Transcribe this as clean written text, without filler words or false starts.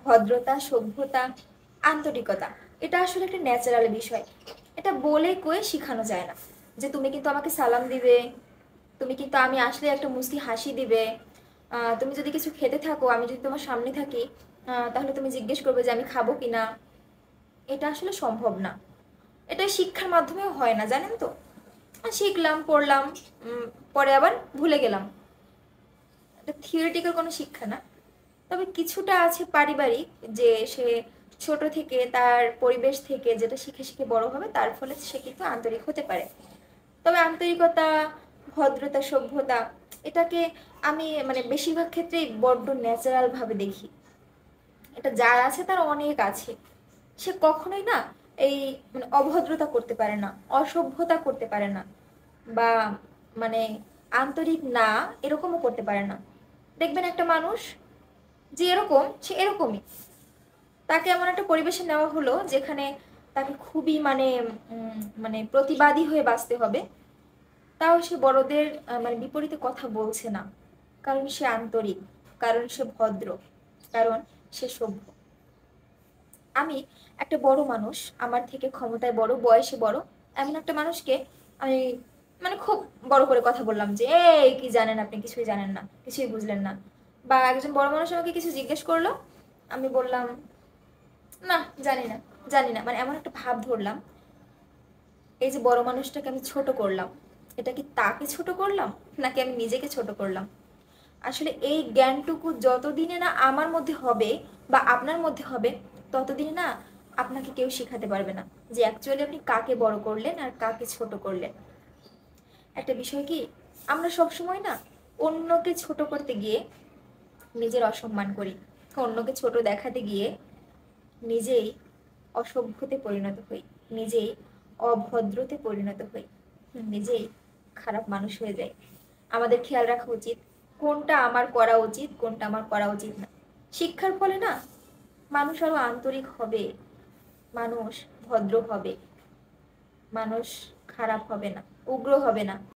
ভদ্রতা, সভ্যতা, আন্তরিকতা, এটা আসলে একটা ন্যাচারাল বিষয়। এটা বলে কয়ে শেখানো যায় না যে তুমি কিন্তু আমাকে সালাম দিবে, তুমি কিন্তু আমি আসলে একটা মুস্কি হাসি দিবে, তুমি যদি কিছু খেতে থাকো, আমি যদি তোমার সামনে থাকি, তাহলে তুমি জিজ্ঞেস করবে যে আমি খাবো কিনা। এটা আসলে সম্ভব না। এটা শিক্ষার মাধ্যমেও হয় না, জানেন তো। শিখলাম, পড়লাম, পরে আবার ভুলে গেলাম। এটা থিওরিটিক্যাল কোনো শিক্ষা না। তবে কিছুটা আছে পারিবারিক, যে সে ছোট থেকে তার পরিবেশ থেকে যেটা শিখে শিখে বড় হবে, তার ফলে সে কিন্তু আন্তরিক হতে পারে। তবে আন্তরিকতা, ভদ্রতা, সভ্যতা, এটাকে আমি মানে বেশিরভাগ ক্ষেত্রেই বড্ড ন্যাচারাল ভাবে দেখি। এটা যার আছে তার অনেক আছে। সে কখনোই না এই মানে অভদ্রতা করতে পারে না, অসভ্যতা করতে পারে না, বা মানে আন্তরিক না এরকমও করতে পারে না। দেখবেন একটা মানুষ যে এরকম, সে এরকমই। তাকে এমন একটা পরিবেশে নেওয়া হলো যেখানে তাকে খুবই মানে প্রতিবাদী হয়ে বাঁচতে হবে, তাও সে বড়দের মানে বিপরীতে কথা বলছে না। কারণ সে আন্তরিক, কারণ সে ভদ্র, কারণ সে সভ্য। আমি একটা বড় মানুষ, আমার থেকে ক্ষমতায় বড়, বয়সে বড়, এমন একটা মানুষকে আমি মানে খুব বড় করে কথা বললাম যে এই কি জানেন, আপনি কিছুই জানেন না, কিছুই বুঝলেন না। বা একজন বড় মানুষ আমাকে কিছু জিজ্ঞেস করলো, আমি বললাম না, জানি না, জানি না, মানে এমন একটা ভাব ধরলাম। এই যে বড় মানুষটাকে আমি ছোট করলাম, এটা কি তাকে ছোট করলাম, নাকি আমি নিজেকে ছোট করলাম? আসলে এই জ্ঞানটুকু যতদিনে না আমার মধ্যে হবে বা আপনার মধ্যে হবে, ততদিনে না আপনাকে কেউ শেখাতে পারবে না যে অ্যাকচুয়ালি আপনি কাকে বড় করলেন আর কাকে ছোট করলেন। একটা বিষয় কি, আমরা সবসময় না অন্যকে ছোট করতে গিয়ে নিজের অসম্মান করি, অন্যকে ছোট দেখাতে গিয়ে নিজেই অসভ্যতে পরিণত হই, নিজেই অভদ্রতে পরিণত হই, নিজেই খারাপ মানুষ হয়ে যাই। আমাদের খেয়াল রাখা উচিত কোনটা আমার করা উচিত, কোনটা আমার করা উচিত না। শিক্ষার ফলে না মানুষ আরো আন্তরিক হবে, মানুষ ভদ্র হবে, মানুষ খারাপ হবে না, উগ্র হবে না।